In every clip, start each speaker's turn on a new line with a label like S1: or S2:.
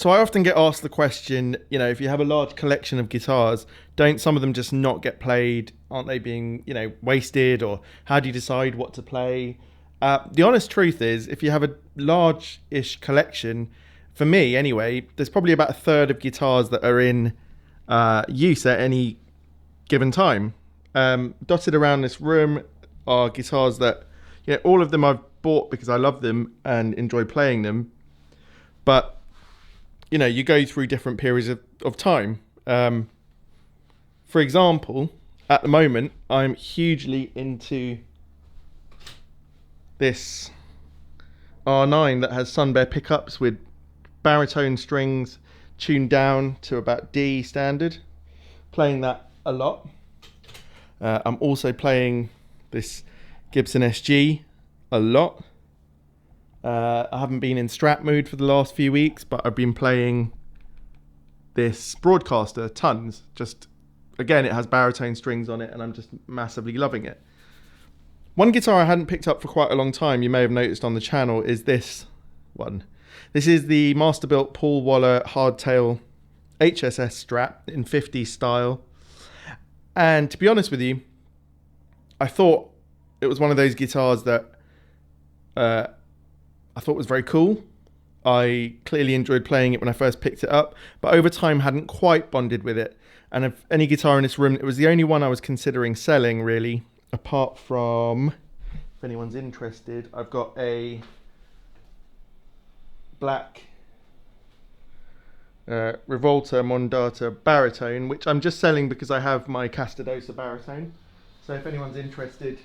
S1: So I often get asked the question, you know, if you have a large collection of guitars, don't some of them just not get played? Aren't they being, you know, wasted? Or how do you decide what to play? The honest truth is, if you have a large-ish collection, for me anyway, there's probably about a third of guitars that are in use at any given time. Dotted around this room are guitars that, you know, all of them I've bought because I love them and enjoy playing them. But you know, you go through different periods of time. For example, at the moment, I'm hugely into this R9 that has Sunbear pickups with baritone strings tuned down to about D standard. Playing that a lot. I'm also playing this Gibson SG a lot. I haven't been in Strat mood for the last few weeks, but I've been playing this Broadcaster tons. Just, again, it has baritone strings on it, and I'm just massively loving it. One guitar I hadn't picked up for quite a long time, you may have noticed on the channel, is this one. This is the Masterbuilt Paul Waller Hardtail HSS Strat in 50s style. And to be honest with you, I thought it was one of those guitars that I thought was very cool. I clearly enjoyed playing it when I first picked it up, but over time hadn't quite bonded with it. And of any guitar in this room, it was the only one I was considering selling, really, apart from, if anyone's interested, I've got a black Rivolta Mondata Baritone, which I'm just selling because I have my Castadosa Baritone. So if anyone's interested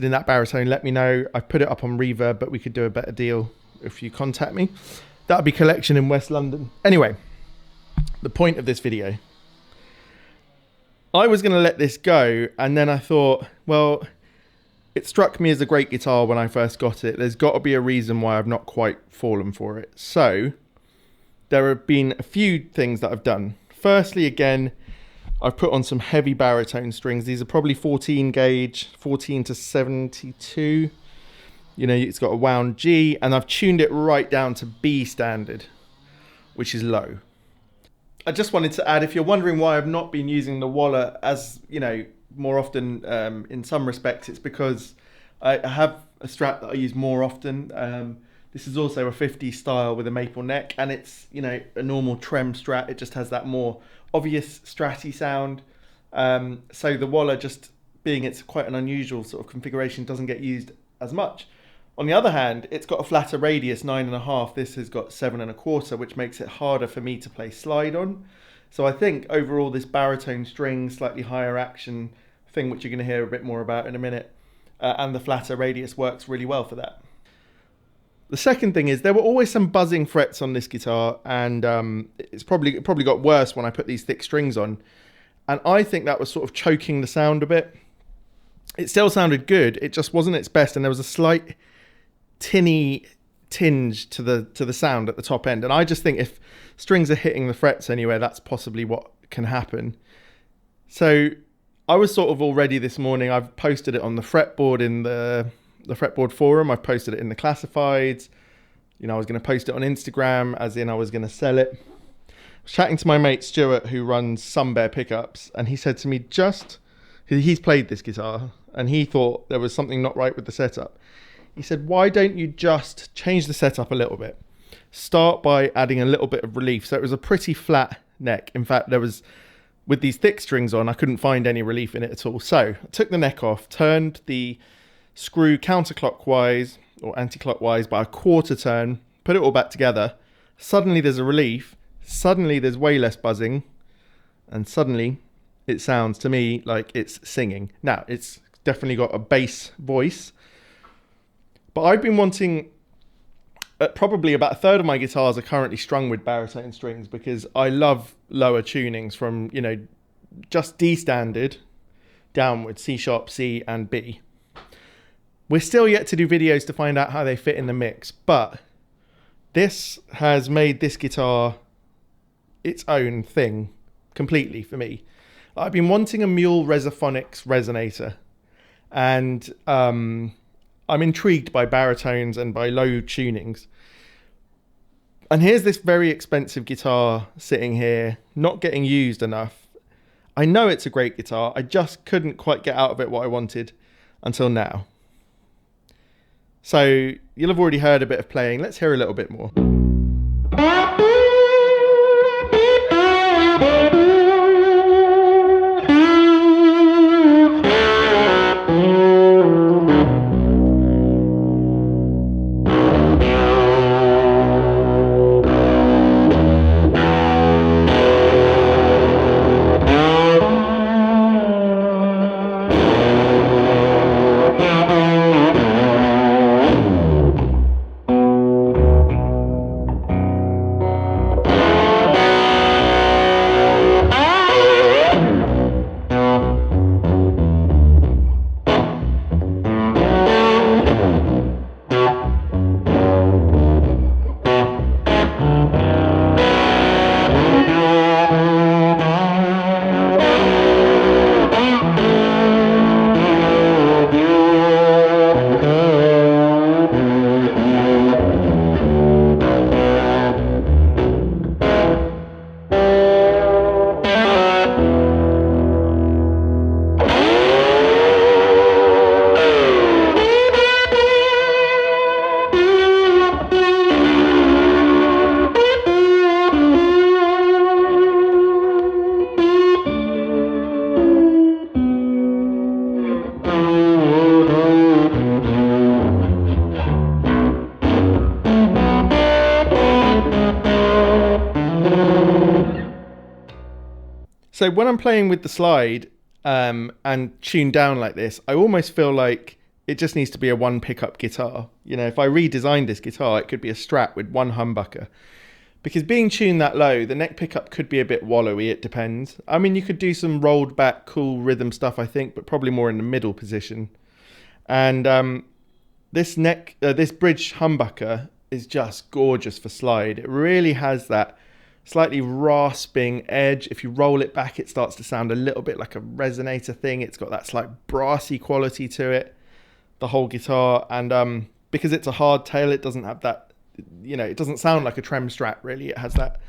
S1: in that baritone, let me know. I've put it up on Reverb, but we could do a better deal if you contact me. That'll be collection in West London. Anyway, the point of this video. I was going to let this go, and then I thought, well, it struck me as a great guitar when I first got it. There's got to be a reason why I've not quite fallen for it. So there have been a few things that I've done. Firstly, again, I've put on some heavy baritone strings. These are probably 14 gauge, 14 to 72. You know, it's got a wound G, and I've tuned it right down to B standard, which is low. I just wanted to add, if you're wondering why I've not been using the Waller as, you know, more often, in some respects, it's because I have a Strat that I use more often. This is also a 50s style with a maple neck, and it's, you know, a normal trem Strat. It just has that more obvious Stratty sound. So the Waller, just being it's quite an unusual sort of configuration, doesn't get used as much. On the other hand, it's got a flatter radius, 9.5. This has got 7.25, which makes it harder for me to play slide on. So I think overall this baritone string, slightly higher action thing, which you're going to hear a bit more about in a minute, and the flatter radius works really well for that. The second thing is there were always some buzzing frets on this guitar, and it probably got worse when I put these thick strings on. And I think that was sort of choking the sound a bit. It still sounded good, it just wasn't its best, and there was a slight tinny tinge to the sound at the top end. And I just think if strings are hitting the frets anywhere, that's possibly what can happen. So I was sort of already this morning, I've posted it on the fretboard in the fretboard forum, I've posted it in the classifieds, you know, I was going to post it on Instagram, as in I was going to sell it. I was chatting to my mate Stuart, who runs Sunbear Pickups, and he said to me, he's played this guitar and he thought there was something not right with the setup. He said, why don't you just change the setup a little bit? Start by adding a little bit of relief. So it was a pretty flat neck. In fact, there was, with these thick strings on, I couldn't find any relief in it at all. So I took the neck off, turned the screw counterclockwise or anti-clockwise by a quarter turn, put it all back together. Suddenly there's a relief. Suddenly there's way less buzzing. And suddenly it sounds to me like it's singing. Now, it's definitely got a bass voice. But I've been wanting, probably about a third of my guitars are currently strung with baritone strings because I love lower tunings from, you know, just D standard downwards, C sharp, C and B. We're still yet to do videos to find out how they fit in the mix, but this has made this guitar its own thing completely for me. I've been wanting a Mule Resophonics resonator, and I'm intrigued by baritones and by low tunings, And here's this very expensive guitar sitting here, not getting used enough. I know it's a great guitar. I just couldn't quite get out of it what I wanted until now. So you'll have already heard a bit of playing. Let's hear a little bit more. So when I'm playing with the slide and tuned down like this, I almost feel like it just needs to be a one pickup guitar. You know, if I redesigned this guitar, it could be a Strat with one humbucker. Because being tuned that low, the neck pickup could be a bit wallowy, it depends. I mean, you could do some rolled back, cool rhythm stuff, I think, but probably more in the middle position. And this bridge humbucker is just gorgeous for slide. It really has that slightly rasping edge. If you roll it back, it starts to sound a little bit like a resonator thing. It's got that slight brassy quality to it, the whole guitar. And because it's a hard tail, it doesn't have that, you know, it doesn't sound like a trem Strat really. It has that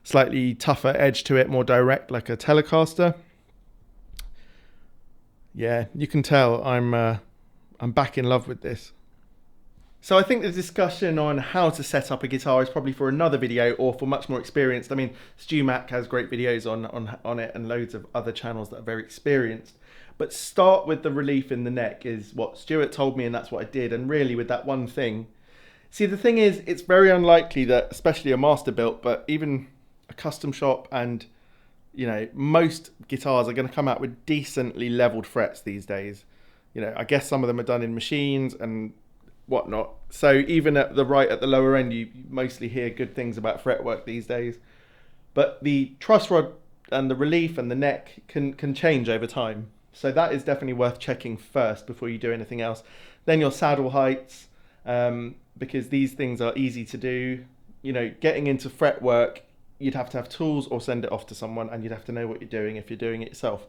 S1: slightly tougher edge to it, more direct, like a Telecaster. Yeah, you can tell I'm back in love with this. So I think the discussion on how to set up a guitar is probably for another video, or for much more experienced. I mean, Stu Mac has great videos on it, and loads of other channels that are very experienced. But start with the relief in the neck is what Stuart told me, and that's what I did. And really with that one thing. See, the thing is, it's very unlikely that, especially a master built, but even a custom shop and, you know, most guitars are going to come out with decently leveled frets these days. You know, I guess some of them are done in machines and whatnot. So even at the lower end, you mostly hear good things about fretwork these days. But the truss rod and the relief and the neck can change over time. So that is definitely worth checking first before you do anything else. Then your saddle heights, because these things are easy to do. You know, getting into fretwork, you'd have to have tools or send it off to someone, and you'd have to know what you're doing if you're doing it yourself.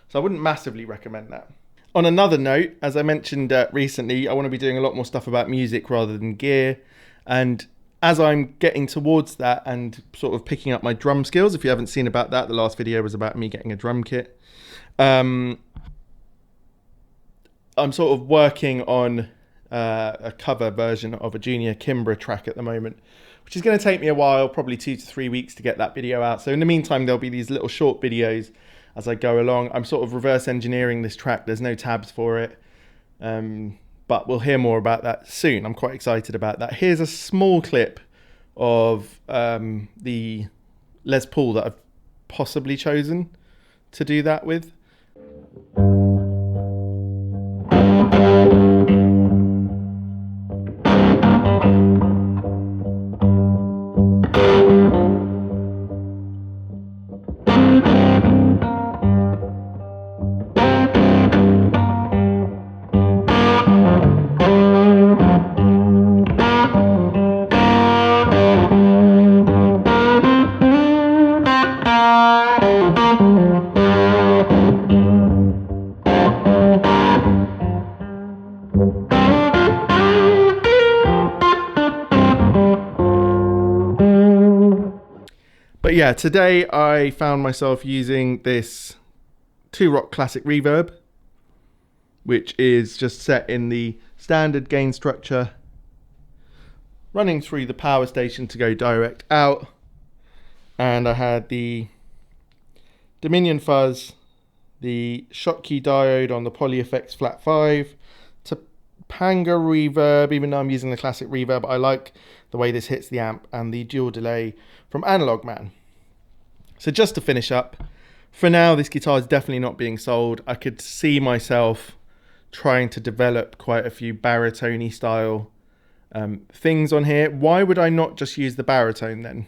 S1: So I wouldn't massively recommend that. On another note, as I mentioned recently, I want to be doing a lot more stuff about music rather than gear. And as I'm getting towards that and sort of picking up my drum skills, if you haven't seen about that, the last video was about me getting a drum kit. I'm sort of working on a cover version of a Junior Kimbra track at the moment, which is going to take me a while, probably 2 to 3 weeks to get that video out. So in the meantime, there'll be these little short videos as I go along. I'm sort of reverse engineering this track. There's no tabs for it, but we'll hear more about that soon. I'm quite excited about that. Here's a small clip of the Les Paul that I've possibly chosen to do that with. But yeah, today I found myself using this 2-Rock Classic reverb, which is just set in the standard gain structure, running through the power station to go direct out. And I had the Dominion fuzz, the Schottky diode on the PolyFX Flat 5, Topanga reverb, even though I'm using the classic reverb, I like the way this hits the amp, and the dual delay from Analog Man. So just to finish up, for now this guitar is definitely not being sold. I could see myself trying to develop quite a few baritone style things on here. Why would I not just use the baritone then?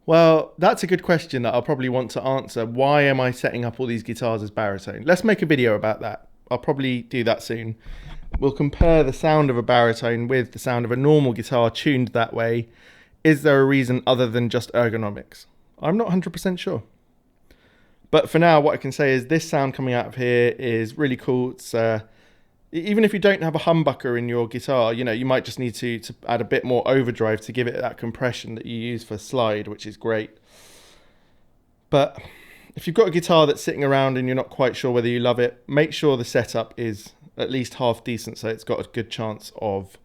S1: Well, that's a good question that I'll probably want to answer. Why am I setting up all these guitars as baritone? Let's make a video about that. I'll probably do that soon. We'll compare the sound of a baritone with the sound of a normal guitar tuned that way. Is there a reason other than just ergonomics? I'm not 100% sure. But for now, what I can say is this sound coming out of here is really cool. It's even if you don't have a humbucker in your guitar, you know, you might just need to add a bit more overdrive to give it that compression that you use for slide, which is great. But if you've got a guitar that's sitting around and you're not quite sure whether you love it, make sure the setup is at least half decent so it's got a good chance of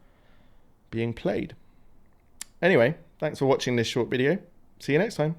S1: being played. Anyway, thanks for watching this short video. See you next time.